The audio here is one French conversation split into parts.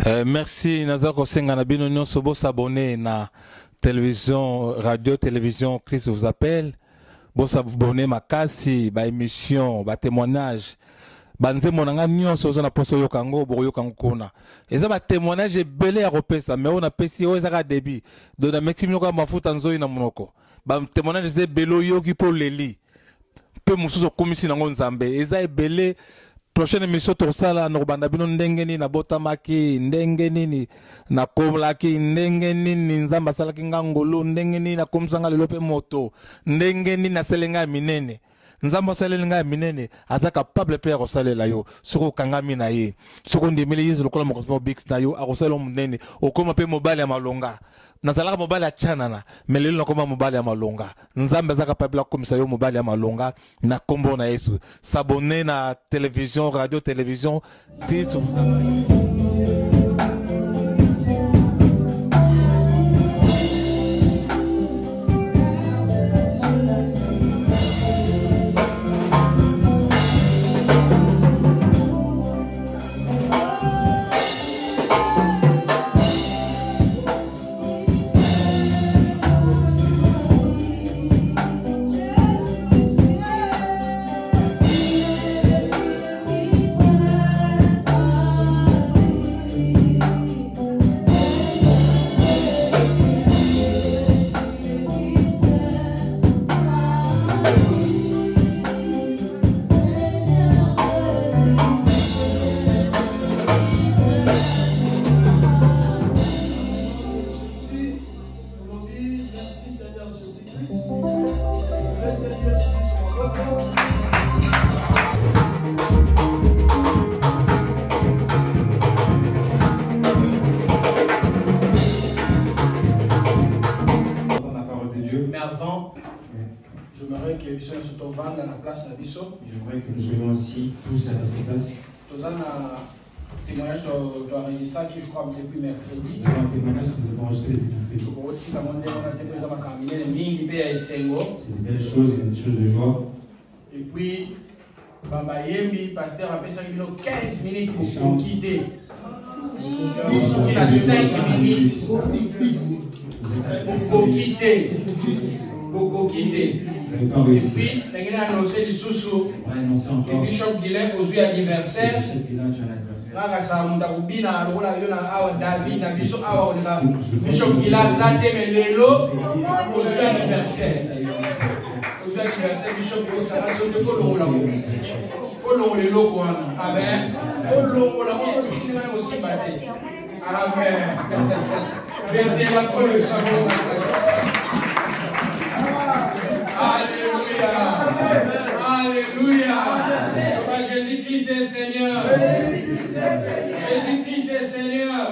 Merci Nazako Senga Nabino Nyonso bo s'abonner na télévision, radio, télévision, Christ vous appelle. Bo s'abonner makasi, ba émission, ba témoignage. Banze monanga nyonso zo na poso yo kango bo yo kango kona. Eza ba témoignage belé ya kopesa mais on a pesi o eza ka débit. Do na maximum yo ka mafuta nzoi na monoko. Ba témoignage ze belo yo ki po leli. Pe musuzo komisi nango nzambe. Eza ebele. Prochaine émission tosala no banda bino ndengeni na botamaki ndengeni na komlaki ndengeni nzamba salaki ngangolo ndengeni na komsanga lelo pe moto ndengeni na selenga minene nzamba selenga minene aza capable pe kosalela yo soko kangami na ye soko ndimeli yizo lokola mokosmo big na yo akosala munene okoma pe mobile ya malonga nazalaka mobile ya chanana melelo nakoma mobile ya malonga nzamba aza capable komisa yo mobile ya malonga na kombo na Yesu s'abonner na télévision radio télévision Christ vous appelle. J'aimerais que nous soyons aussi tous à notre place. Nous avons un témoignage d'enregistrement qui, je crois, depuis mercredi. Nous avons un témoignage que nous avons enregistré depuis mercredi. C'est des belles choses et des choses de joie. Et puis, Bambayembi, pasteur, a fait 15 minutes pour quitter. Il a 5 minutes pour quitter. Pour quitter. Et puis, il a annoncé du sous-sous. Et Bishop Guilhem aujourd'hui anniversaire. David, Bishop Guilhem Zate Melelo aujourd'hui anniversaire. Aujourd'hui anniversaire, Bishop Guilhem Zate Melelo. Faut l'on le logo. Amen. Faut l'on le aussi batté. Amen. Bête la collection. Alléluia. Alléluia. Jésus-Christ est Seigneur. Jésus-Christ est Seigneur.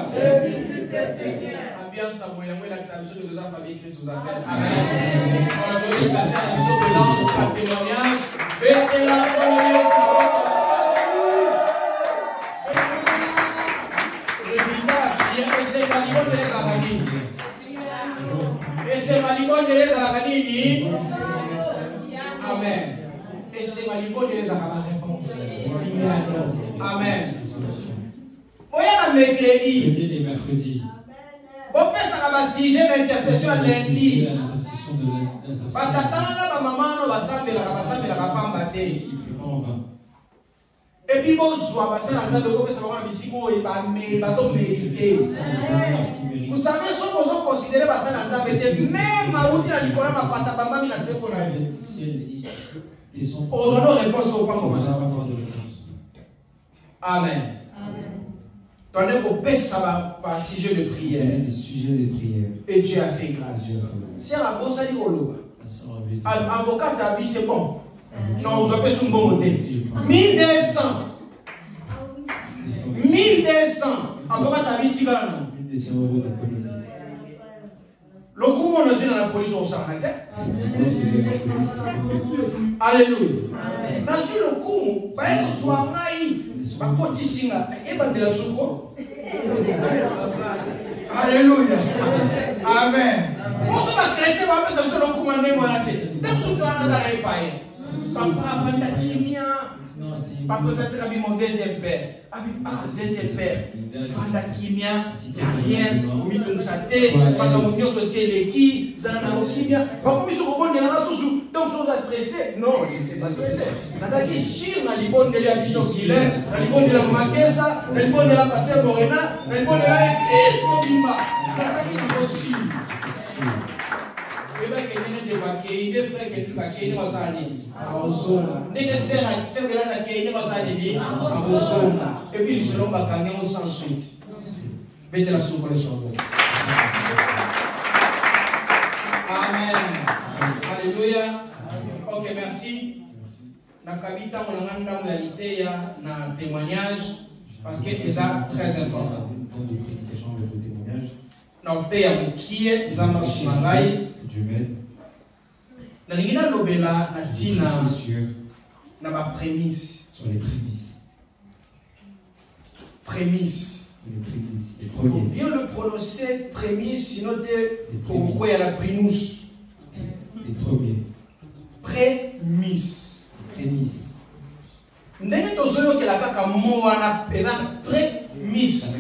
Ambiance à moyen, la salutation de la famille Christ vous appelle. Amen. On a donné ça, c'est la mission de l'ange pour le témoignage. Bête la collection. Résultat, il y a un seul malignon de les Arabes. Et c'est malignon de les Arabes. Amen. Et c'est Maligo de les avoir la réponse. Amen. Voyez le mercredi. Bon, ça va si j'ai l'intercession lundi. Et puis, vous savez, ce que vous considérez même à outil à l'icône, ma patabamba, il a réponse au pas. Amen. Tandis qu'au père, ça va par sujet de prière. Et Dieu a fait grâce. C'est la grosse avocat, ta vie, c'est bon. Non, vous avez son bon côté. 1200. 1200. Avocat, ta vie, tu vas là. Le groupe on est dans la police au Sarnate. Alléluia. Dans le coup, il soit maï. Alléluia. Amen. Papa, Vanda Kimia. Pas présenter mon deuxième père. Deuxième père. Vanda Kimia. Il n'y a rien. Au milieu de sa tête. Pas dans l'union sociale et qui. Zana Kimia. Pas comme ils sont bons, il y en a sous. Donc, ils sont stressés. Non, je n'étais pas stressé. Nazaki sur la libonne de la Bishop Guilain, la libonne de la Makesa, la libonne de la Pasteur Morena, la libonne de la Église Mobimba. Nazaki n'est sûr. Il y a des frères qui sont et puis ils seront gagnés sans suite. Mettez la soupe pour les soldats. Amen. Alléluia. Ok, merci. Nakabita on réalité na témoignage parce que c'est très important. Donc te ya mukie zama sumangai na ningina lobela na tina na ba prémisse sur les prémices. Prémisse. Les Il faut bien le prononcer prémisse sinon pourquoi il y a la primus. Les premiers. Prémisse. Prémices. Ndenge tozoyo ke la kaka mo wana pesa prémisse.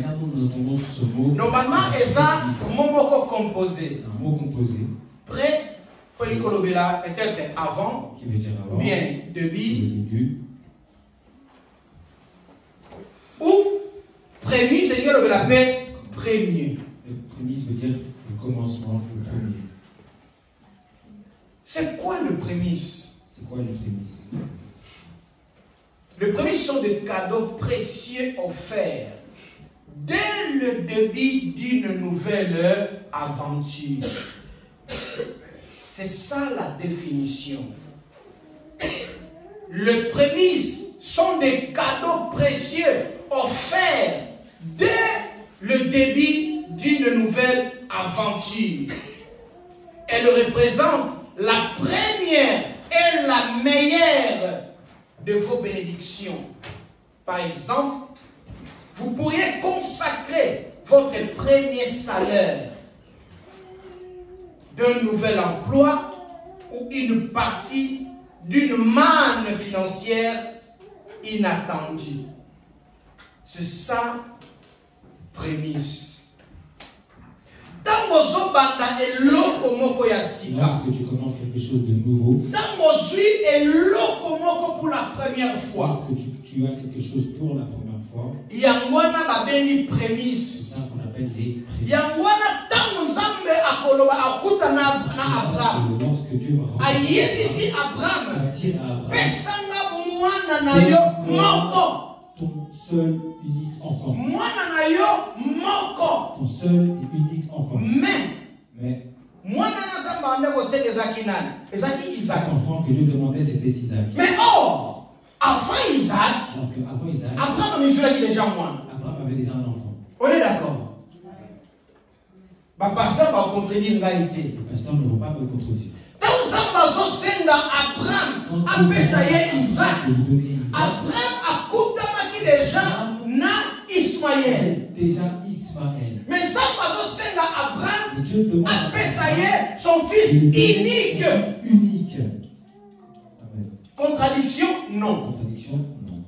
Normalement, c'est un mot composé. C'est un mot composé. Pré, peut-être avant, qui veut dire avant, bien début, début. Ou prémisse, c'est dire la paix premier. Le prémisse veut dire le commencement, le premier. C'est quoi le prémisse? C'est quoi le prémisse? Les prémices sont des cadeaux précieux offerts dès le début d'une nouvelle aventure. C'est ça la définition. Les prémices sont des cadeaux précieux offerts dès le début d'une nouvelle aventure. Elles représentent la première et la meilleure de vos bénédictions. Par exemple, vous pourriez consacrer votre premier salaire d'un nouvel emploi ou une partie d'une manne financière inattendue. C'est ça, prémisse. Lorsque tu commences quelque chose de nouveau, pour la première fois, lorsque tu as quelque chose pour la première fois, c'est ça qu'on appelle les prémices. Lorsque Dieu va ton seul unique enfant. Ton seul et unique enfant. Mais chaque enfant que Dieu demandait, c'était Isaac. Mais avant Isaac, Alors qu'avant Isaac, Abraham avait déjà un enfant. On est d'accord? Le pasteur va contredire Le pasteur ne veut pas me contredire. Abraham a Isaac. Abraham a déjà na Ismaël. Mais ça Abraham a son fils unique. Amen. Contradiction? Non. Contradiction? Non.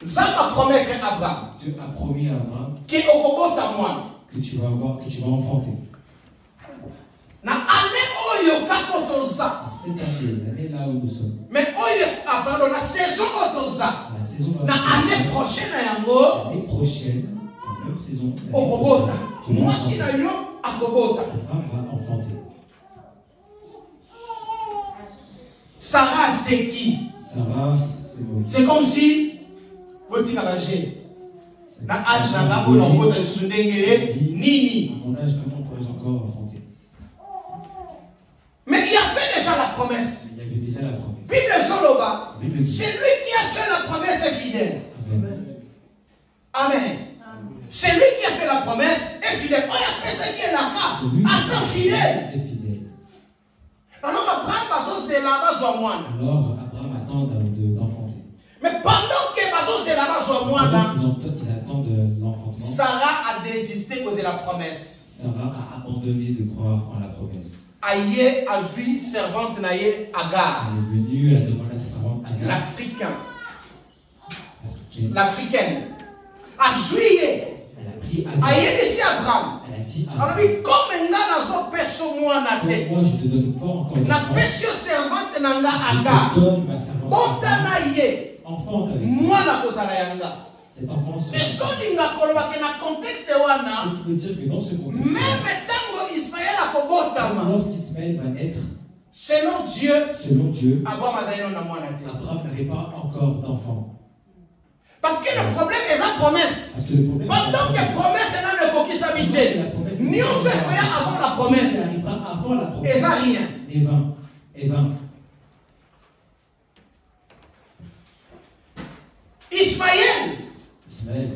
Ça va promettre à Abraham. Dieu a promis à Abraham que tu vas enfanter. Cette année, l'année là où nous sommes. Mais la saison L'année prochaine, la même saison, Abraham va enfanter. Sarah, c'est qui? Sarah, c'est Moïse. C'est comme si nini. À mon âge, comment pourrais-je encore enfanter? Mais il a fait déjà la promesse. Il y avait déjà la promesse. Bible Soloba, c'est lui qui a fait la promesse est fidèle. Amen. C'est lui qui a fait la promesse est fidèle. Oh, il y a personne qui est là. C'est fidèle. Alors Abraham c'est là-bas soit moi. Alors Abraham attend d'enfanter. Mais pendant que c'est là-bas soit moi, ils attendent l'enfantement. Sarah a désisté de la promesse. Sarah a abandonné de croire en la promesse. Aïe azui servante naïe Agar. Elle est venue, elle a demandé à sa servante Agar. L'Africain. L'Africaine. Azui. Elle a pris Agar. Aïe ici Abraham. Elle a dit Alors Agar. comme nazo perso moi na te. Moi je te donne pas encore Na d'enfant. perso servante nanga Je Agar. te donne ma servante Bota Agar. naïe. Enfante avec Moi moi. na kozala yanga. Cet enfant sera. Personne n'a koloba que na contexte wana. Ce qui veut dire que dans ce contexte, Même tango Ismaël a kobotama. lorsqu'Ismaël va naître, Selon Dieu, selon Dieu, Abraham azaino na mwana te. Abraham n'avait pas encore d'enfant. Parce que le problème est la promesse. Parce que le problème Pendant que la promesse est là, le coquille s'habiter. Ni on se fait avant la promesse. avant la promesse. Et ça rien. Et 20. Et 20. Ismaël,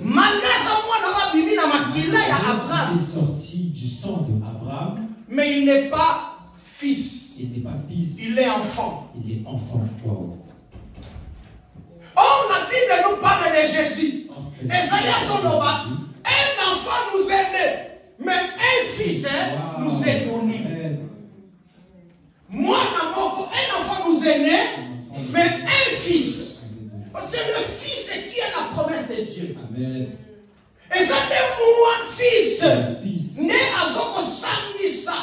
malgré sa moine bibi na makila ya Abraham, il est sorti du sang de Abraham. Mais il n'est pas fils. Il n'est pas fils. Il est enfant. Il est enfant. Wow. Or, la Bible nous parle de Jésus. Esaïe Sonoba, un enfant nous est né, mais un fils nous est donné. Moi, un enfant nous est né, mais un fils. C'est le fils qui est la promesse de Dieu. Amen. Et ça n'est mon fils. Né à Zoko Sandisa.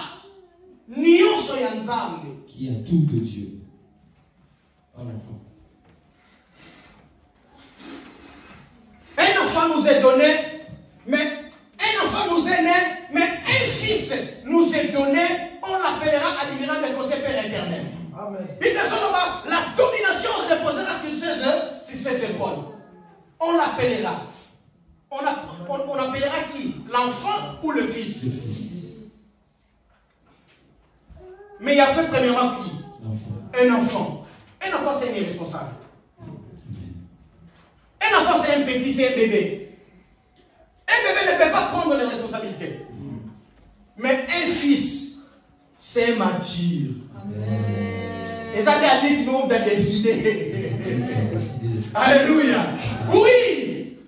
Nyonso ya Nzambe. Qui a tout de Dieu. Pas l'enfant. Un enfant nous est donné, mais un enfant nous est né, mais un fils nous est donné, on l'appellera admirable et conseil Père éternel. Amen. La domination reposera sur ses épaules. On l'appellera. On appellera qui? L'enfant ou le fils? Le fils. Mais il y a fait premièrement qui? L'enfant. Un enfant. Un enfant, c'est un irresponsable. Un enfant, c'est un petit, c'est un bébé. Un bébé ne peut pas prendre les responsabilités. Mais un fils, c'est un mature. Et ça a dit que nous avons décidé. Alléluia. Oui.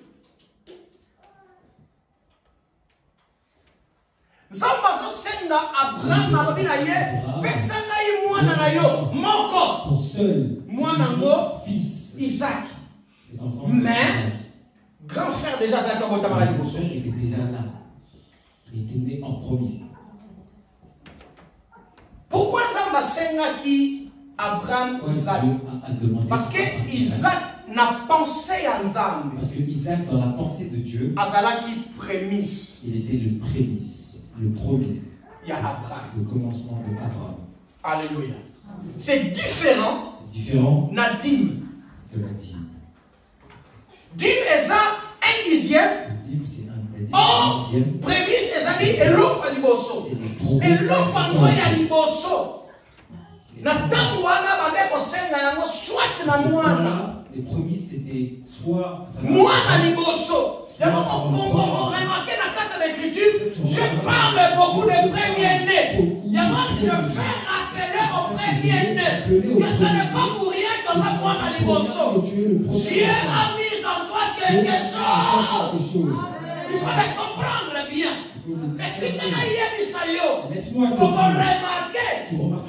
Ton seul fils. Isaac. Cet enfant, Mais, Isaac. grand frère déjà, ça a Mon frère était déjà là. Il était né en premier. Pourquoi Zamba Senga qui Abraham Isaac? Parce que Isaac n'a pensé en Zambé. Parce que Isaac, dans la pensée de Dieu, Azala qui prémisse. il était le prémisse, le premier. Il y a Abraham. Le commencement de Abraham. Alléluia. C'est différent. C'est différent Nadim. de la dîme. Dîme est ça, un dixième. La dîme, c'est un dixième. Prémisse est ça, et l'eau à liboso. Et l'eau pendant ya liboso. Natangu wana bande kosenga yango soit na mwana. Les prémices, c'était soit Mwana liboso. On remarque dans la carte d'écriture, je parle beaucoup de premiers-nés. Je fais appeler au premier-né. Que ce n'est pas pour rien que ça moi à liboso. Dieu a mis en toi quelque chose. Il fallait comprendre bien. Mais si tu n'as rien dit ça, on va remarquer.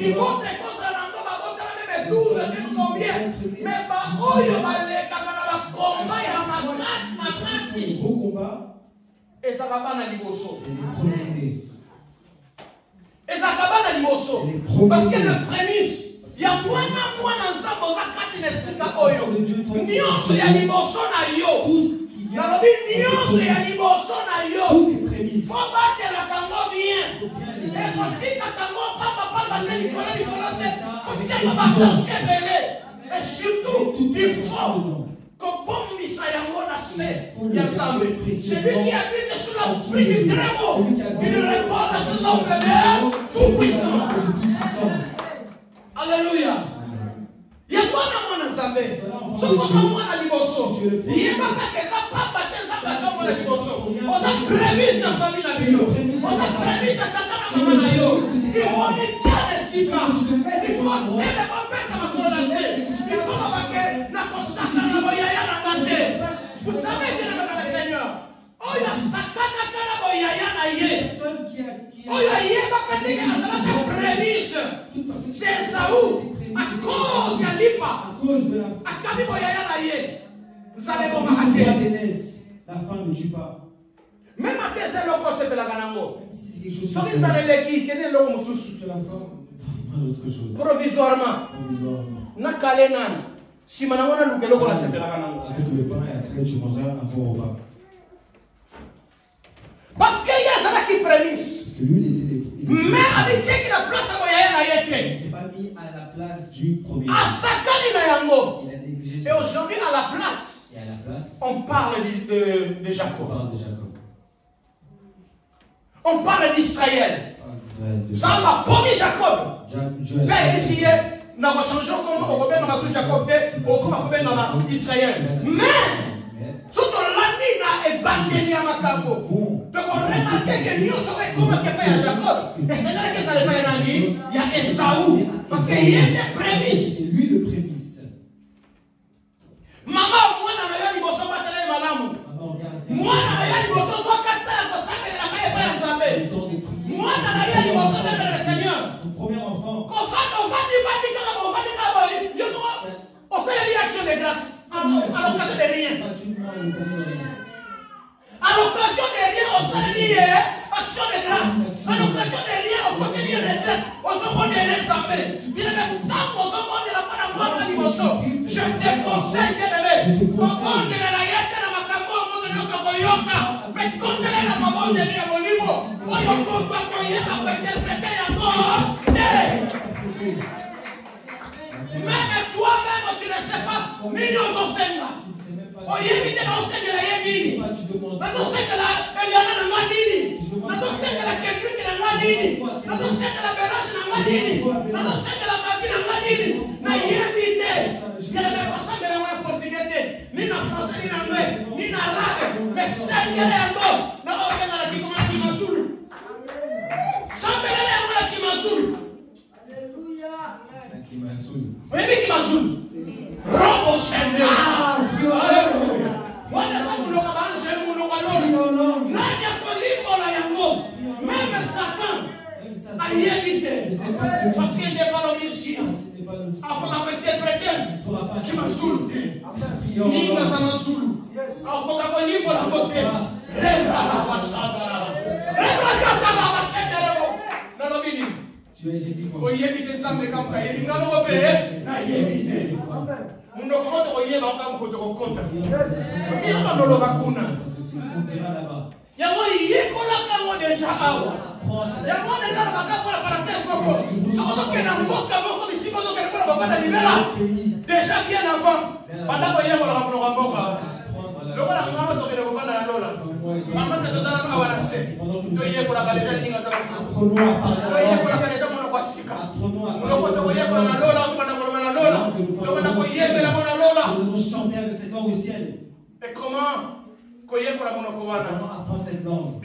Il montre que ça n'a pas 12, combien. Mais oh, il va aller quand combat, il y a ma grâce. Gros combat. Et ça va pas dans l'iboso. Et ça va pas dans l'iboso. Parce que le prémisse, il y a moins ensemble aux akati nesika oyo. Nyonso ya liboso na yo. Nalobi nyonso ya liboso na yo. Faut battre la kango bien. Et quand tu as kango papa te likolo te. Faut tiens ma balancer belé. Et surtout, il faut kobombisa yango na se ya Nzambe. Celui qui habite sur la pluie du très haut, il répond à ce nom de tout puissant. Alléluia. Il y a mwana Nzambe. Soko sa mwana liboso. Yebaka ke za papa te za bato mwana liboso. Oza prémisse ya famille na bino. Oza prémisse ya tata na mama na yo. Il faut mitia de sika. Il faut tellement mettre ma colonne. Il faut que na kosaka na boyaya na ngate. Vous savez que le Seigneur, oh ya sakana kana boyaya na ye. Oh ya yeba kanike azala ka prémisse. À cause de la femme ne tue pas. Même à tes élèves, c'est de la ganango. Si quelque chose de autre chose. Provisoirement. Si avec le pain et après tu mangeras un bon repas. Parce qu'il y a ça qui prémisse. Parce que lui, il était mais avec qui la place à il s'est pas mis à la place du premier. Il a négligé. Et aujourd'hui, à la place, on parle de Jacob. On parle d'Israël. Ça va pas Jacob. Père ici, n'a pas changé comment on va dans ma Jacob, comment on va dans Israël. Mais surtout l'année n'a évangélisé à Makambo. Donc on remarque que nous sommes comme que Père Jacob. Et c'est là que ça n'est pas un ami. Il y a Esaü. Parce qu'il y a des prémices. C'est lui le prémisse. Maman, moi, je n'ai pas dit que je suis malamu. Moi, je n'ai pas dit que je suis moi, je n'ai pas dit que je suis le Seigneur. Mon premier enfant. Comme ça, on va dire on fait les actions de grâce. À l'occasion de rien. À l'occasion de rien, on s'est dit action de grâce. À l'occasion de rien, on continue de retraite. On se voit des examens. Il y a même tant qu'on se voit de la part de moi, je te conseille de lever. Comment on est la yette de ma cambo, on est notre coyoka. Mais quand elle est la maman de l'Iamolimo, on y a encore quoi qu'on y a pour interpréter encore. Même toi-même, tu ne sais pas. Millions d'enseignants. On y évite d'enseigner la Yémini. D'enseigner la Eliana de Madini. D'enseigner la Kendrick de Madini. D'enseigner la Berage de Madini. D'enseigner la Magie de Madini. Na Yémite. Il y a même pas ça de la portugais. Ni en français, ni en anglais, ni en arabe. Mais c'est qu'elle est en mode. Non, on est dans la Kimasoul. Sans mêler la Kimasoul. Vous avez Kimasoul. Robo Seigneur. Alléluia. Wana sa muno kabanje muno kalolo. Nani akolimbo la yango. Même Satan a évité. Parce qu'il n'est pas l'omniscient. Après avoir interprété qui m'a saoulé. Ni dans sa soulou. Après avoir dit pour la côté. Rebra la fachada. Rebra kata la fachada. Non non bini. Tu as dit quoi? Il évite ça mais quand il n'a pas payé. Na évité. Mundo komoto ko yeba ngam ko to konta. Ina ba no loba kuna. Yango yeko la kango deja awa. Yango ne na ba ka para parenthèse koko. Soko ke na mboka moko bisiko to ke na ba libera. Déjà bien avant. Banda ko yeko la ko mboka. Loko na ngalo to ke ko fanda na lola. Mama ka to zana ka wana se. To yeko la ka deja ninga za ko. To yeko la ka deja mono kwa sika. Loko to yeko la lola ko na ko na lola. Nous devons chanter avec cette langue au ciel. Et comment apprendre cette langue?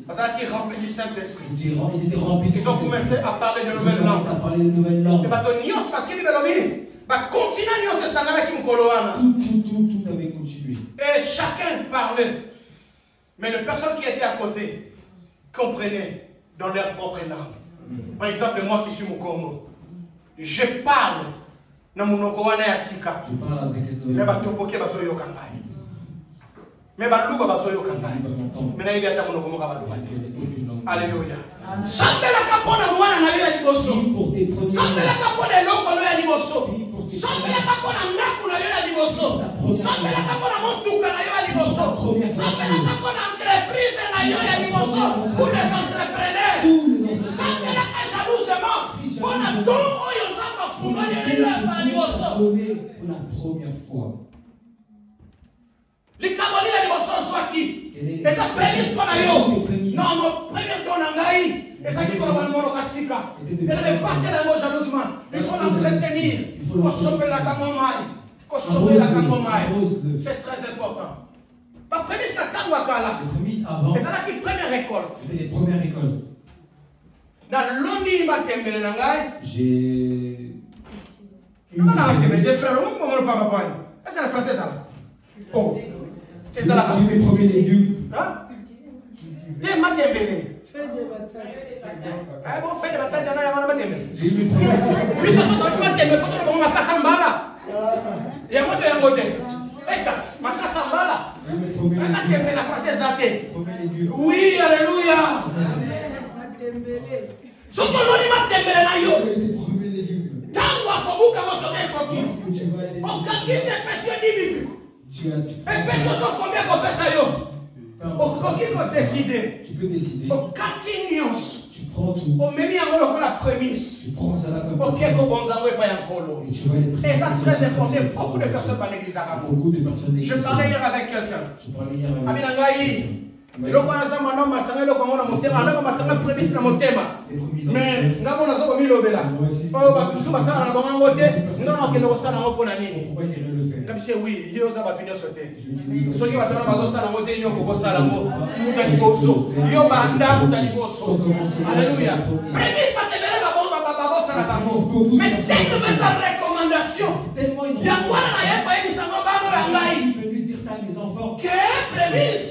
Parce qu'ils remplis du Saint-Esprit. Ils étaient remplis du Saint-Esprit. Ils ont commencé à parler de nouvelles langues. Et parce que tout avait continué. Et chacun parlait. Mais les personnes qui étaient à côté comprenaient dans leur propre langue. Par exemple, moi qui suis au Congo, je parle. Na munoko wana ya sika. Mais ba topoke ba soyo kangai. Mais ba luba ba soyo kangai. Mais na ile ata munoko moka ba luba te. Alléluia. Sambela kapona mwana na yo ya liboso. Sambela kapona eloko ya liboso. Sambela kapona ndaku na yo ya liboso. Sambela kapona montuka na yo ya liboso. Sambela kapona entreprise na yo ya liboso. Pour les entrepreneurs. Sambela ka jalousement. Bona don oyo zamba funga ni pour la première fois. Les Camerounais, les Bossons sont qui? Les appréciés sont là. Non, mon premier don nangai. Et ça dit qu'on va le mono kasika. Et ne pas que la mot jalousement. Il faut l'entretenir. Pour sauver la Kangomai. Pour sauver la Kangomai. C'est très important. Ma prémisse c'est Kangwakala. Les prémices avant. Et ça là qui première récolte. C'était les premières récoltes. Dans l'oni matembele nangai. J'ai non, mais j'ai frère, comment on parle pas? Est-ce que c'est français ça? Oh, et ça là. J'ai mes premiers légumes. Hein? T'es matembele. Fais des batailles. Ah bon, fais des batailles, il y en a matembele. J'ai mes premiers légumes. Puis ça sont dans le matembele, faut que on va casser Il y a un côté. Ma casse en bas là. La française a été. Oui, alléluia. Ce qu'on a dit, ma tembele na yo. Tango akobuka mosoke koki. Okangi se pesio dibi. Et pesio so combien qu'on pesa yo. Okoki ko décider. Tu peux décider. Okatinios. Tu prends tout. O memi angolo ko la prémisse. Tu prends ça là comme OK ko bonzawe pa yankolo. Et tu vois les Et ça c'est très important. Beaucoup de personnes par l'église à Ramo. Beaucoup de personnes. Je parlais hier avec quelqu'un. Je parlais hier avec Aminangai. Eloko wana sama no matsanga eloko ngona motema ana matsanga prémisse na motema mais ngabo nazo ko milobela oyo batusu basala na bango te ngona okende kosala ngo pona nini kabise oui yo za batunya sote soki batona bazo sala ngo te yo ko sala ngo mutali boso yo banda mutali boso alléluia prémisse batebele babo sala bango mais dès que mes recommandations ya mwana na ye pa ebisango bango ya ngai que prémisse.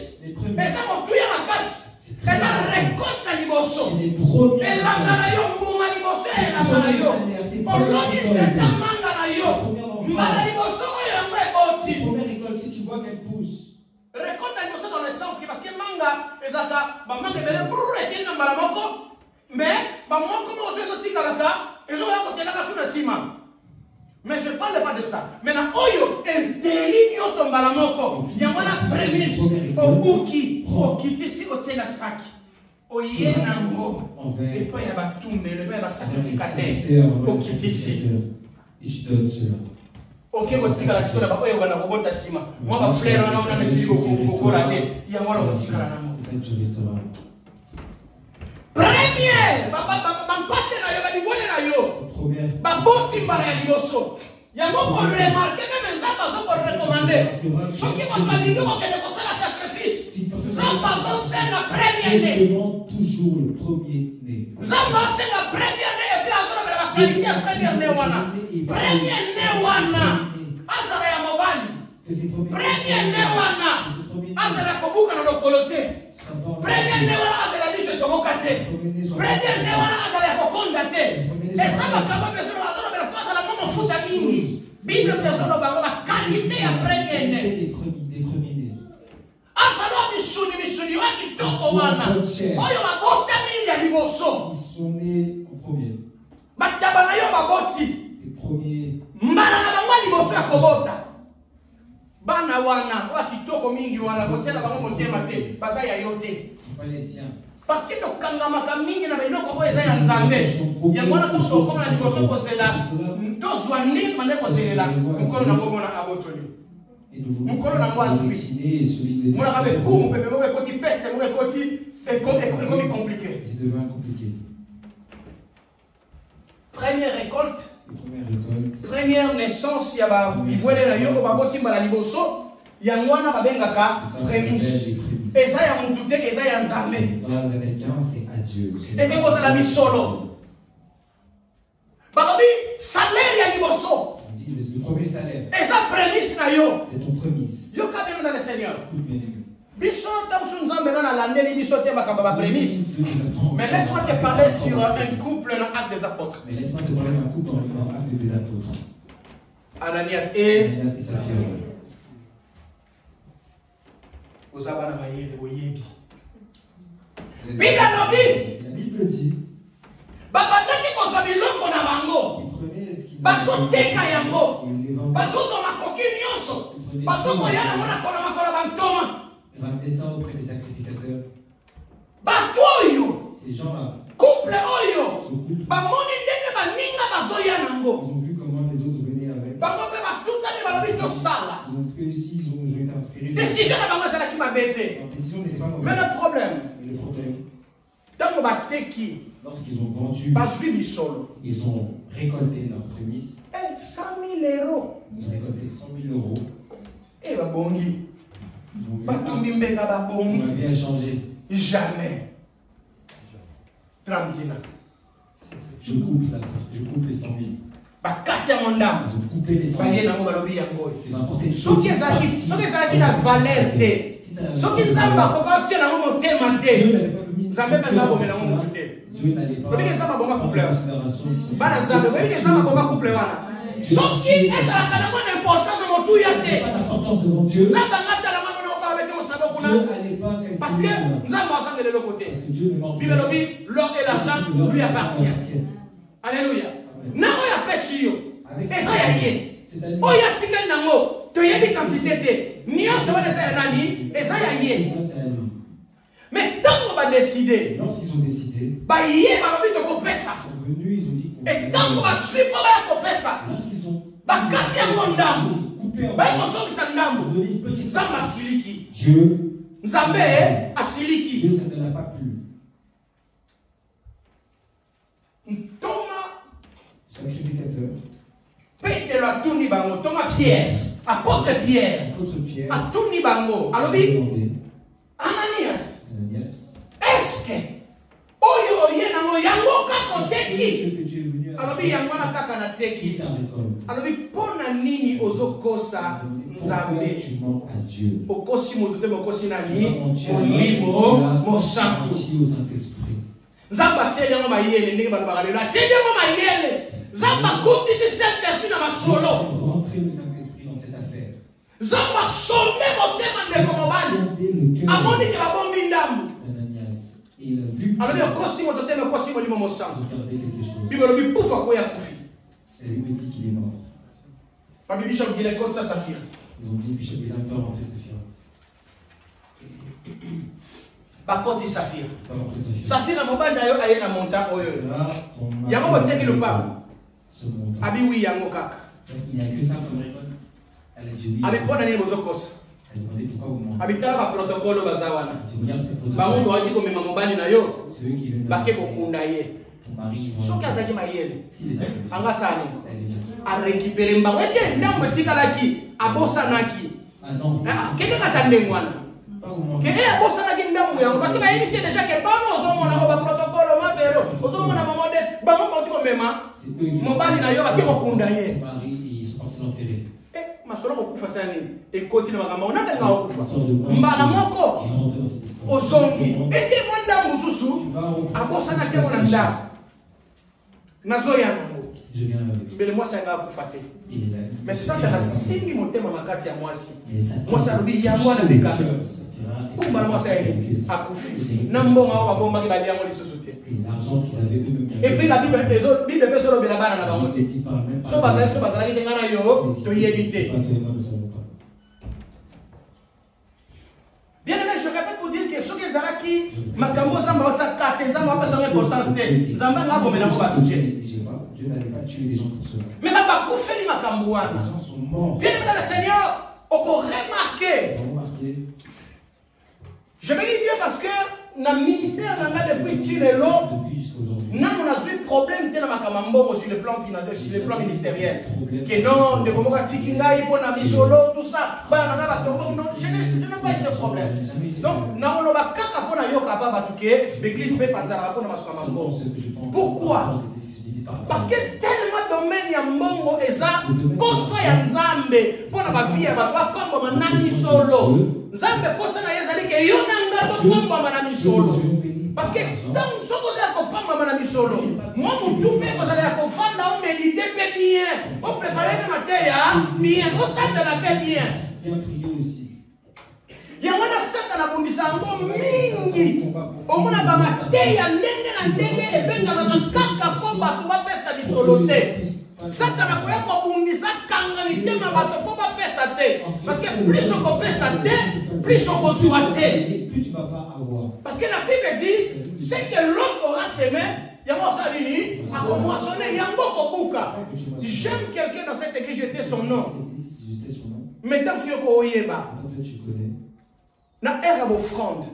Mais ça m'a tué ma casse. Et ça récolte à l'ibosso. Et la manayo, mouma l'ibosso, et la manayo. On l'a dit, c'est un manga nayo. Mala l'ibosso, il y a un vrai boti. Première récolte, si tu vois qu'elle pousse. Récolte à l'ibosso dans le sens que parce que manga, les aka, bah manga, il y a un brrr, et il y a un malamoko. Mais, bah moi, comment on fait le tikalaka, ils ont un côté là, sous le ciment. Mais je ne parle pas de ça. Maintenant, oyo, et délignio son balamoko. Il y a une prémisse. Au bouki, au kitisi, au tela saki. Au yenango. Et pas y a pas tout, mais le père va sacrificateur. Au kitisi. Et je donne cela. Ok, au tika la sikola, oyo wana robota sima. Moi, ma frère, on a messi au korate. Il y a moi, au tika la namo. C'est ça que je resterai. Première, baboti mbala ya liboso yango ko remarquer même nzamba zo ko recommander soki moto alingi kokende kosala sacrifice nzamba zo senga premier né toujours le premier né nzamba senga premier né et puis azolobela ba qualité ya premier né wana azala ya mobali premier né wana azala kobuka na lokolo te premier né wana azala biso tokoka te premier né wana azala ya kokonda te eza makambo besoin azolobela ko azala mo mofuta mingi bible ezoloba la qualité ya premier né azala misuni wa kitoko wana oyo babotami ya liboso bataba na yo baboti mbala na bango liboso ya kobota bana wana wa kitoko mingi wana kotiela bango motema te baza ya yo te parce que tokangamaka mingi na biloko oyo eza ya nzambe yango wana tokokoma na liboso kozela tozwa ndenge mande kozelela mokolo nango mona abotoli mokolo nango azwi monaka mpe bumu pepe moko ekoti peste moko ekoti ekomi compliqué. Première récolte, première naissance, il y a la liboso, il y a mwana babengaka prémisse. Et ça, il y a mon douté, et ça, il y a nzambe. Dans les Américains, c'est à Dieu. Et puis, vous avez mis solo. Bababi, salaire ya liboso. Le premier salaire. Et ça, prémisse na yo. C'est ton prémisse. Yo ka bien dans le Seigneur. Bien aimé. Biso tamsu nzambe na landeli biso te makamba ba prémisse. Mais laisse-moi te parler sur un couple dans Actes des Apôtres. Mais laisse-moi te parler d'un couple dans Actes des Apôtres. Ananias et Saphira. Ozabana mayele boyebi. La Bible dit. Babandaki kozwa biloko na bango. Bazoteka yango. Bazozwa makoki nyonso. Bazokoya na mona kola makola bantoma. Ramener ça auprès des sacrificateurs. Bato oyo. Ces gens-là. Couple oyo. Bamoni ndenge baninga bazoya nango. Ils ont vu comment les autres venaient avec. Bango pe batutami balobi tosala. Ils ont dit que si ils ont été inspirés. Décision na bango ezalaki mabe te. La décision n'était pas mauvaise. Mais le problème. Tango bateki. Lorsqu'ils ont vendu, ils ont récolté leur prémisse. 100 000 euros. Ils ont récolté 100 000 euros. Et babongi. Ma vie a changé. Jamais. 30 ans. Je coupe les 100 000. Ils ont coupé les 100 000. Ils ont apporté une petite partie. Dieu n'allait pas en considération. Ce qui est important de mon tout, il y a pas d'importance devant Dieu. Dieu n'allait pas parce que nous avons ensemble de l'autre côté. L'or et l'argent lui appartiennent. Alléluia. Non, il y a péché. Et ça, il y a. Oh, il y a ticket nango. Tu y a des quantités. Ni on se va de ça, et ça, il y a. Mais tant qu'on va décider, lorsqu'ils ont décidé, bah, il y a ma vie de couper ça. Ils sont venus, ils ont dit qu'on et tant qu'on va suivre, on va couper ça. Lorsqu'ils ont bah, quand il y a mon dame, bah, ils sont mis en dame. petite Nous avons asiliki. Dieu, nous avons asiliki. Dieu, ça ne l'a pas plu. Thomas, sacrificateur. Péter la tourni bango. Thomas Pierre, apôtre Pierre, a tourni bango. Alobi, Ananias. Est-ce que oyo yenango yango kako teki? Alobi yango na kaka na teki. Alobi pona nini ozokosa nzambe? Okosi moto te mokosi nani? Molimo mosantu. Nzambe atie yango mayele ndenge bato bakalelo. Atie yango mayele. Nzambe akotisi Saint-Esprit na masolo. Nzambe asombe motema ndeko mobali. Amoni ke babombi ndambu. Alors, il y a un costume, il y a un costume, il y a un costume. Il y a un costume, elle lui dit qu'il est mort. Ils ont dit Bishop il a un peu rentré Saphir. Pas contre Saphir. Pas rentré Saphir. Saphir a monté d'ailleurs à la montagne. Il y a un montagne qui le parle. Abi oui, il y a un kaka. Il n'y a que ça comme réponse. Elle a dit oui. Abi quoi dans les mozokos? Elle a demandé pourquoi vous mentez. Habitants par protocole bazawana. Bah on doit dire comme mobali na yo. Ceux qui viennent. Baké kokunda ye. Ton mari. So kazaki mayele. S'il est anga sani. Elle dit. A récupérer mbango. Ete ndambo tikalaki abosanaki. Ah non. Kende katande mwana. Pas vous mentez. Que abosanaki ndambo yango parce que ba initié déjà que bano ozomona ba protocole ma vero. Ozomona mama de bango konti ko mema. C'est eux qui. Mobali na yo baké kokunda ye. Ton mari ils sont partis l'enterrer. Masolo kokufa sani ekoti na makambo onaka nga okufa mbala moko ozongi ete mwanda mususu abosana te mona nda nazoya nango mbele mwasi anga akufa te mais santa nasimbi motema makasi ya mwasi mwasi alobi yango wana beka kumbala mwasi aye akufi na mbongo awo babombaki bali yango lisusu te epuis la bible mpe ezolobela bana na bango te so bazalaki te nga na yo toyebi te. Bien aimé, je répète pour dire que ceux qui sont qui makambo zamba ota kate zamba pas son importance te zamba nga bomela ko batuje. Dieu n'allait pas tuer des gens pour cela. Mais ba kufeli makambo wana. Les gens sont morts. Bien aimé dans le Seigneur, on remarqué. Je bénis Dieu parce que dans le ministère depuis tu le lot. Non, on a eu problème dans makambo sur le plan financier, sur le plan ministériel. Que non, de comment tikinga ipo na misolo tout ça. Ba na ba tombo non, je n'ai pas ce problème. Donc, na on va kaka pona yo kapaba tuke, l'église peut panzara pona makambo. Pourquoi? Parce que tellement domaine ya mbongo eza posa ya nzambe pona ba vie ya ba pamba manani solo. Nzambe posa na yezali ke yo nanga to pamba manani solo. Parce que dans ce que vous avez compris, madame Solo, moi, vous tout vous allez comprendre, on médite bien, on prépare le matin, bien, on sait de la paix bien. Bien prier aussi. Il y a un certain abondissement mingi. Au moins, on a maté, ya nenge na nenge, et bien, on a kaka pomba, tu vas faire sa soloté. Satan a koya ko bundisa kanga mitema bato ko ba pesa te. Parce que plus on fait ça te, plus on reçoit te. Plus tu vas pas avoir. Parce que la Bible dit, c'est que l'homme aura semé, yango salini, a commencé yango kobuka. Si j'aime quelqu'un dans cette église, j'étais son nom. Mesdames, si vous oyeba. Na era d'offrande.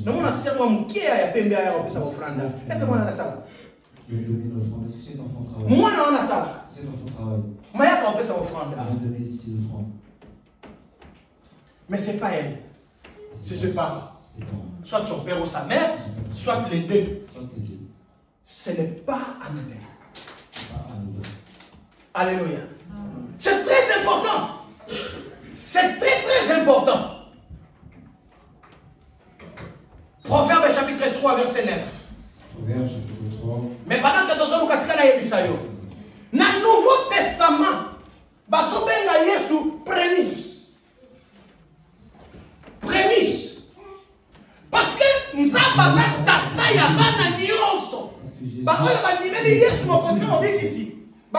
Na mona serwa mkia ya pembe ya pesa offrande. Est-ce que mona na sala? Moi na na sala. C'est dans ton travail. Maya ka pesa offrande. Mais c'est pas elle. C'est ce parent. Soit son père ou sa mère, soit les deux. Ce n'est pas anodin. Alléluia. C'est très important. C'est très très important. Proverbe chapitre 3 verset 9. Proverbe chapitre 3. Mais pendant que nous sommes au Nouveau Testament,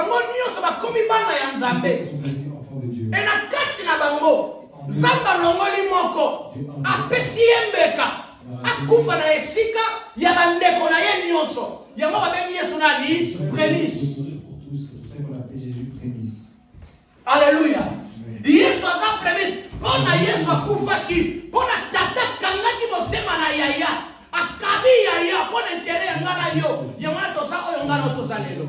bango nyonso bakomi bana ya Nzambe. Et na kati na bango Nzamba longoli moko apesi yembeka akufa na esika ya bandeko na ye nyonso. Yango babengi Yesu nani? Prémisse. Alléluia. Yesu aza prémisse. Pona Yesu akufaki, pona tata kangaki motema na yaya, akabi yaya pona intere ya ngana yo, yamana to sa oyo ngana to salelo.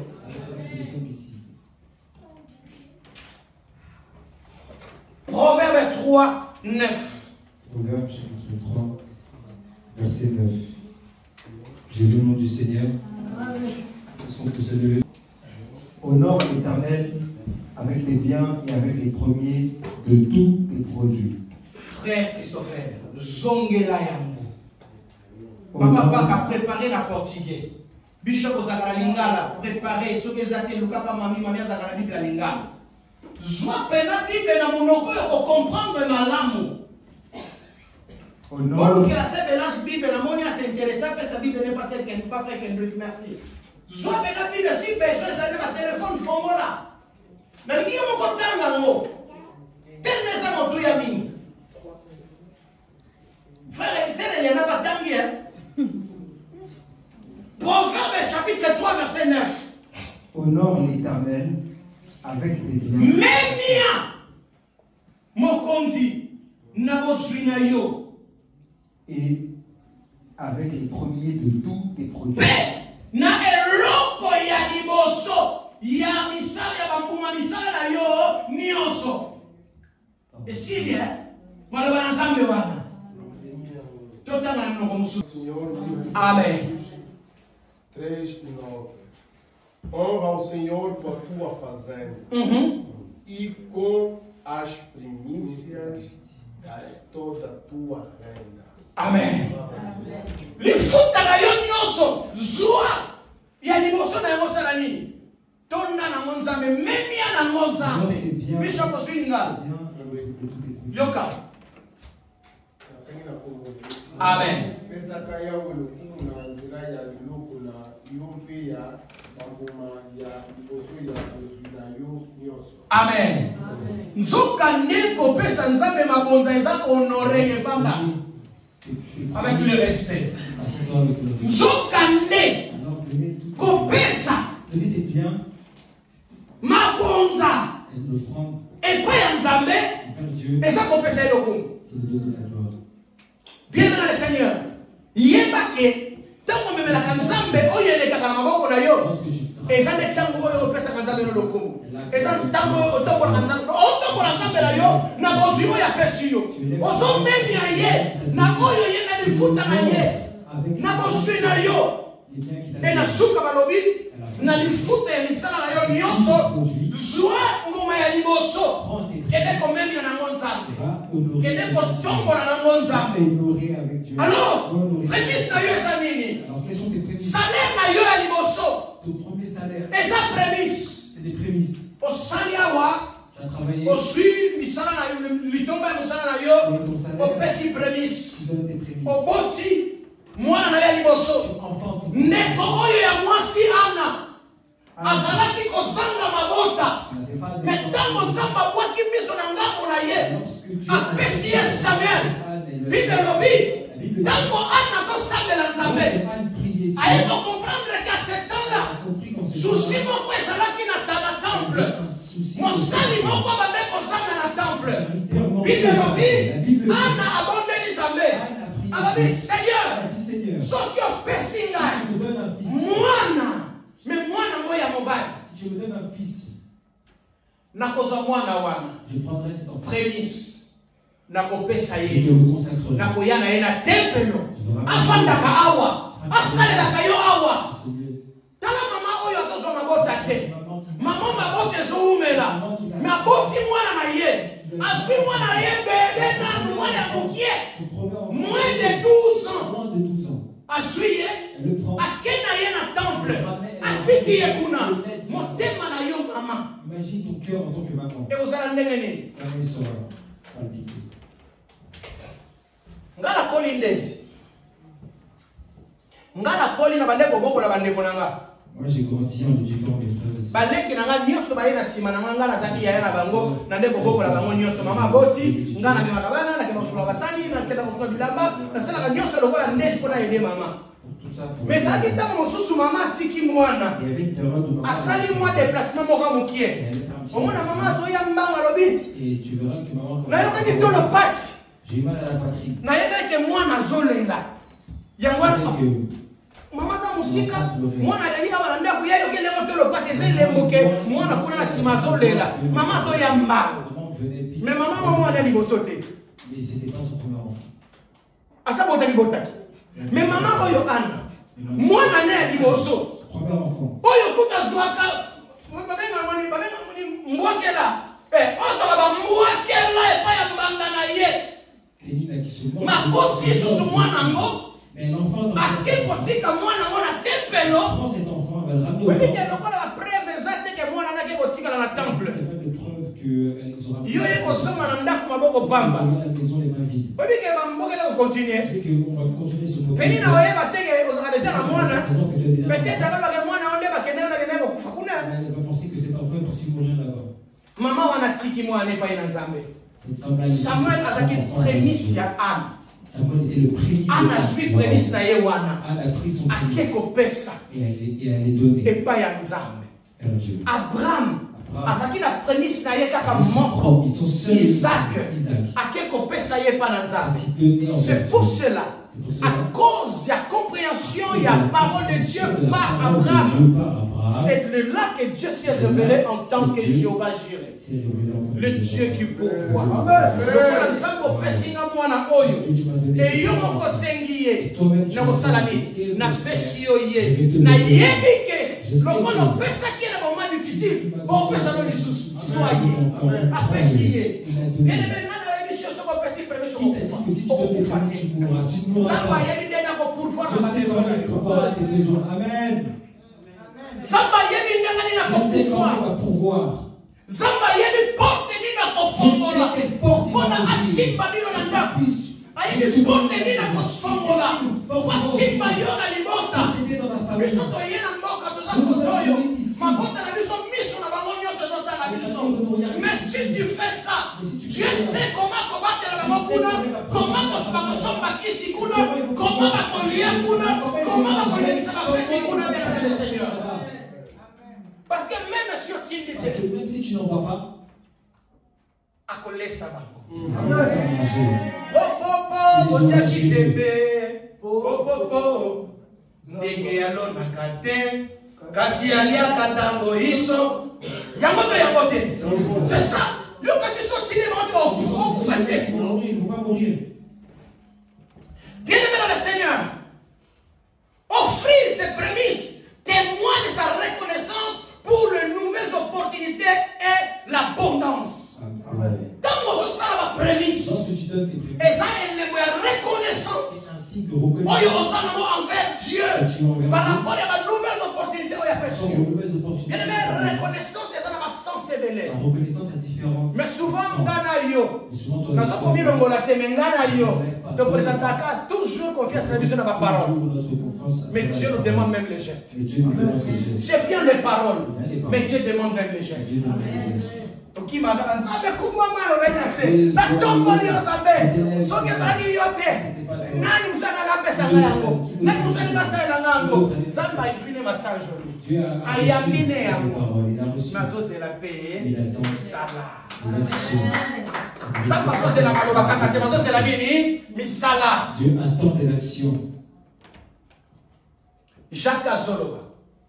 Proverbe 3, 9. Proverbe chapitre 3, verset 9. J'ai lu le nom du Seigneur. Sont tous élevés. Honore l'Éternel avec tes biens et avec les premiers de tous tes produits. Frère Christopher, zongela yango. Papa a préparé la portugais. Bishop Ozakala Lingala, préparé ce que Zate Lukapa Mami Azakala Bible Lingala. Zwa pena Bible na monoko yoko comprendre malamu. Honore que la sévérance Bible na monia s'intéresse à sa Bible n'est pas celle qu'elle n'est pas frère Kendrick, merci. Zwa pena Bible si besoin ça ma téléphone fongola. Na ngi mo kotanga ngo. Teneza moto ya mingi. Frère, il n'y en a pas tant bien. Proverbe chapitre 3, verset 9. Honore l'Éternel avec tes biens. Menia mokonzi naboswina yo. Et avec les premiers de tous tes produits. Na eloko ya liboso ya misala ya bambuma misala na yo nyonso. Et si bien, maloba na Nzambe wana. Amém. 3:9. Honra ao Senhor com a tua fazenda e com as primícias de toda a tua renda. Amém. Lifuta na yo nyonso zua ya liboso na yango sala nini? Tonda na Nzambe, memia na Nzambe. Bishop Swinga. Yoka. Amen. Amen. Nzoka neko pesa Nzambe mabonza eza honoré yebanga. Avec tout le respect. Nzoka ne ko pesa mabonza et pas ya Nzambe eza ko pesa eloko. Bien dans le Seigneur. Yebake tango memelaka Nzambe oyo elekaka na maboko na yo. Eza ne tango oyo opesa Nzambe no lokumu. Eza tango otombola Nzambe. Otombola Nzambe na yo na bozimo ya pesi yo. Ozo memi aye na oyo ye na lifuta na ye. Na boswi na yo. E na suka balobi na lifuta ya misala na yo nyonso. Zwa ngoma ya liboso. Kede komemi na Nzambe. Kede kotombola na Nzambe. Alors, prémisse na yo eza nini? Salaire na yo ya liboso. Ton premier salaire. Eza prémisse. C'est des prémices. Osali awa. Tu as travaillé. Osui misala na yo, litomba misala na yo. Opesi prémisse. Tu donnes tes prémices. Oboti mwana na ya liboso. Neko oyo ya mwasi ana. Azalaki kozanga mabota. Metango Nzambe abwaki miso na ngambo na ye. Apesi ye Samuel. Bible lobi. Tango ana azosambela Nzambe. Aye ko comprendre qu'à ce temps-là, souci moko ezalaki na temple. Mosali moko babe kozanga na temple. Bible lobi. Ana abondeli Nzambe. Alobi Seigneur. Soki opesi ngai. Mwana. Mais mwana ngo ya mobali. Si tu me donnes un fils, nakozwa mwana wana. Je prendrai cet enfant. Prémisse. Nakopesa Je ye. le consacrerai. Nakoya na ye na tempelo. Afandaka awa. Asalelaka yo awa. Tala mama oyo azozwa mabota te. Mama mabota ezoumela. Maboti mwana na ye. Azwi mwana na ye bebe nanu mwana ya mokie. Moins de 12 ans. Moins de 12 ans. Azwi ye. Akena ye na temple. Atiki ye kuna. Motema na yo mama. Imagine ton cœur en tant que maman. Et vous allez ndenge Ta main sera palpitée. Ngala koli ndezi. Ngala koli na bandeko boko na bandeko nanga. Moi j'ai grandi en éduquant mes frères et sœurs. Baleki nanga nyonso baye na sima nanga ngana zaki ya na bango na ndeko boko la bango nyonso mama boti ngana me makabana na kema sula basani na kenda kusula bilamba na sala nyonso lokola ndesi pona aider mama. Mais ça qui t'a mon sous maman tiki mwana. Asali moi déplacement moko mukie. Au moins la maman zo ya mbanga lobi. Et tu verras que maman na yoka ni tolo passe. J'ai mal à la patrie. Na yoka ke mwana zolela. Ya mwana mama za musika mwana dali awa nda ku yayo kele motolo passe zele moke mwana kuna na sima zolela. Mama zo ya mbanga. Mais maman maman ana libosote. Mais c'était pas son premier enfant. Asa bota libotaki. Mais maman oyo ana mwana ne liboso Premier enfant. oyo kuta zwaka babenga moni mwakela oso ba mwakela e pa ya mbanga na ye makofi susu mwana ngo mais l'enfant akikotika mwana ngo na tempelo prend cet enfant va le ramener au oui temple. que lokola ba preuve ezate ke mwana na ke kotika na temple De preuve qu'elles auront yo ye kosoma na ndako maboko pamba la maison les mains vides. oui que ba mbokela ko continuer C'est qu'on va continuer ce modèle. peni na oyeba teke ozaka deja na mwana C'est donc que tu as déjà peut-être akabaka mwana onde bakendela na kende kokufa kuna elle va penser que c'est pas vrai pour tu mourir là-bas. mama wana tiki mwana epai na nzambe Cette femme-là, Samuel azaki prémisse ya Anne. Samuel était le prémisse. Anne a suivi prémisse na ye wana. Anne a pris son prémisse. Ake kopesa. Et elle est donnée. Epai ya nzambe. Vers Dieu. Abraham azaki na prémisse na ye kaka moko. Isaac. Ake kopesa ye pa na nzambe. C'est pour cela. À cause de la compréhension et la parole de Dieu par Abraham, c'est de là que Dieu s'est révélé en tant que Jéhovah Jireh, le Dieu qui pourvoit. Amen. Et yo moko sengi ye na kosalani na pesi yo ye na yebi ke lokola pesa ki na moment difficile bon pesa no lisusu soye apesi ye ele benana émission soko pesi permission okufa te Zamba yebi ndena ko pourvoir na besoin. Amen. Zamba yebi ndena ni na pourvoir. Zamba yebi porte ni na ko fongola. Bona asimba bino na ndako. Ayebi porte ni na ko fongola. Kwa simba yo na libota. Biso to yena mboka to za kozoyo. Mabota na biso miso na bango nyoto zota na biso. Mais si tu fais ça, Dieu sait comment combattre la bango kuna, comment kosomba kisi kuna, comment bakolia kuna, comment bakolia ça va faire kuna vers le Seigneur. Parce que même sur Tindité, Même si tu n'en vois pas, à coller ça bango. Amen. Po botiaki tebe, po ndege ya lona kate, kasi aliaka tango iso. Yango to yango te. C'est ça. Le kasi sorti de notre vous faites. Il ne faut pas mourir. Bien-aimé dans le Seigneur, offrir ses prémices témoigne de sa reconnaissance pour les nouvelles opportunités et l'abondance. Tant que ça la prémisse, Lorsque tu donnes tes prémices, et ça elle est la reconnaissance. c'est un signe de reconnaissance. Envers Dieu par rapport à la nouvelle opportunité où il y a perçu. Bien-aimé, reconnaissance c'est dans ma sens éveillé. La reconnaissance est différente. Mais souvent ngana yo. Et souvent, toi, Nazo komi longola te ngana yo. Te présentaka toujours confiance na biso na ba parole. Mais Dieu nous demande même les gestes. C'est bien les paroles, mais Dieu demande même les gestes. Ok, madame, nzambe kumama lobena se. Na tomboli nzambe. Soki ezalaki yo te. Nani musana la pesa ngango. Nani musana la sala ngango. Nzambe aifine massage lui. Ayamine yango. Nazo c'est la paix. Sala. Nzambe azo c'est la maloba kaka te. Nazo c'est la nini? Misala. Dieu attend des actions. Jacques Azoloba.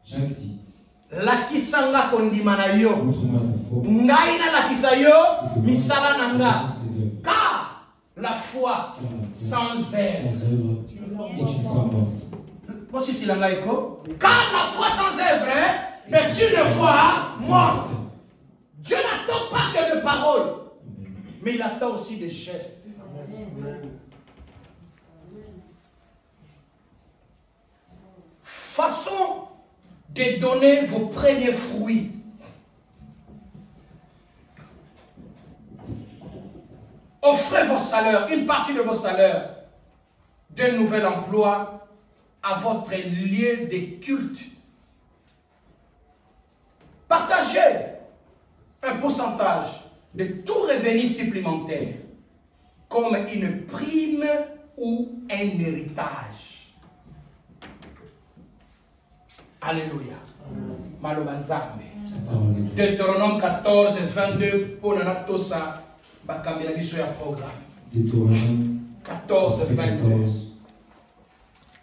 Jacques dit, lakisanga kondima na yo montre-moi ta foi. ngai na lakisa yo misala na nga Les œuvres. car la foi sans œuvre Sans œuvre est une foi morte. bosisila ngai ko car la foi sans œuvre est une foi morte. Dieu n'attend pas que de paroles, mais il attend aussi des gestes. Façon de donner vos premiers fruits. Offrez vos salaires, une partie de vos salaires, d'un nouvel emploi à votre lieu de culte dégager un pourcentage de tout revenu supplémentaire comme une prime ou un héritage. Alléluia. Malobanzambe. Deutéronome 14, 22 pour Nanatosa Bakambela biso ya programme. Deutéronome 14, 22.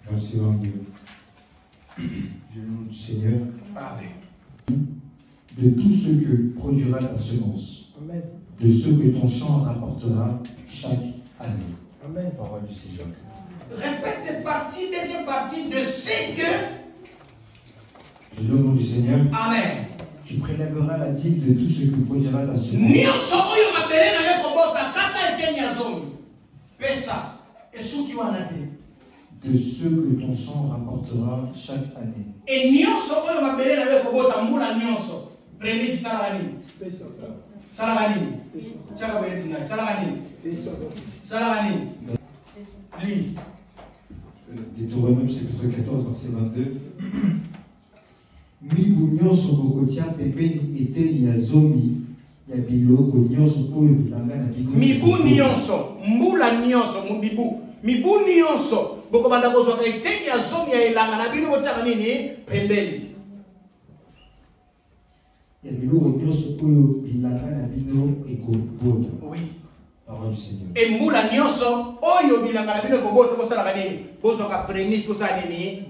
Verset 22. Je le nom du Seigneur. Amen. De tout ce que produira ta semence. Amen. De ce que ton champ rapportera chaque année. Amen. Parole du Seigneur. Répète partie, deuxième partie de ce que. Je le nom du Seigneur. Amen. Tu prélèveras la dîme de tout ce que produira ta semence. Nyonso oyo mabele na yo kobota kata eteni ya zomi. Pesa esuki wana te. De ce que ton champ rapportera chaque année. Et nyonso oyo mabele na yo kobota mbula nyonso. Prémisse salaka nini? Salaka nini? Tiaka boye tingai. Salaka nini? Salaka nini? Lis. Deutéronome chapitre 14 verset 22. Mibu nyonso bokotia pembeni eteni ya zomi ya biloko nyonso oyo bilanga na bino. Mibu nyonso, mbula nyonso, mibu nyonso bokobanda kozwaka eteni ya zomi ya elanga na bino botiaka nini? Pembeni. Ya biloko nyonso oyo bilanga na bino ekobota. Oui. Parole du Seigneur. Et mbula nyonso oyo bilanga na bino ekobota bosalaka nini? Bozwaka prémisse bosala nini?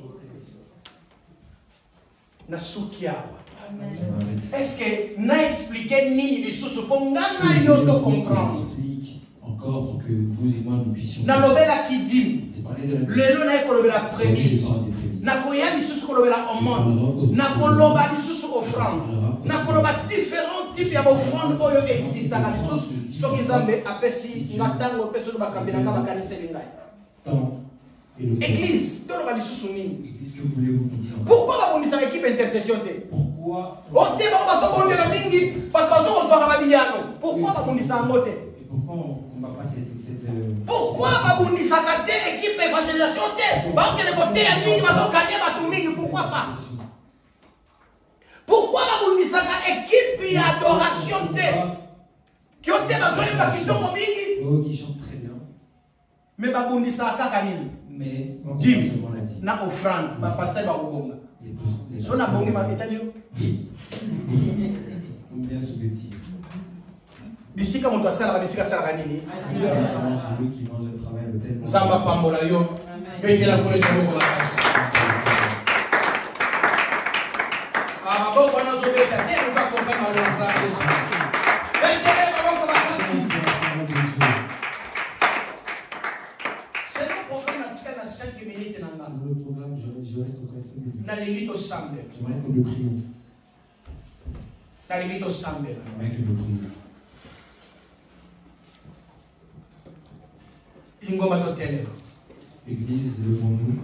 Na suki awa. Est-ce que na expliqué nini lisusu po ngana yo to comprendre? Encore pour que vous et moi nous puissions. Na lobela kidim. Lelo na ekolobela prémisse. Na koya lisusu kolobela omone. Na koloba lisusu offrande. Na koloba différents types ya offrande oyo existe na lisusu. Soki Nzambe apesi na tango peso bakambela nga bakanisa ngai. Église, tout le monde est Qu'est-ce que voulez-vous nous dire? pourquoi on dit ça l'équipe intercession? Pourquoi? Pourquoi on dit ça en moté? Pourquoi on ne va pas cette Pourquoi on dit ça l'équipe évangélisation? Pourquoi pas? Pourquoi on dit ça l'équipe adoration? Qui ont été qui chante très bien. Mais on dit ça Mais dim na offrande ba pasteur ba ubonga so na bongi mabetani bien sous-bêtis. bisika moto asala bisika sala nini Celui qui mange le travail de tel Nzamba pambola yo bengela ko lesa boko la kasi boko na zo beta te on va comprendre la Nzambe bengela boko la kasi. C'est le programme na 5 minutes na ngana. Le programme, je reste encore 5 minutes. Na limite sambe. J'aimerais que nous prions. Na limite sambe. J'aimerais que nous prions. Lingoma to tele. Église, levons-nous.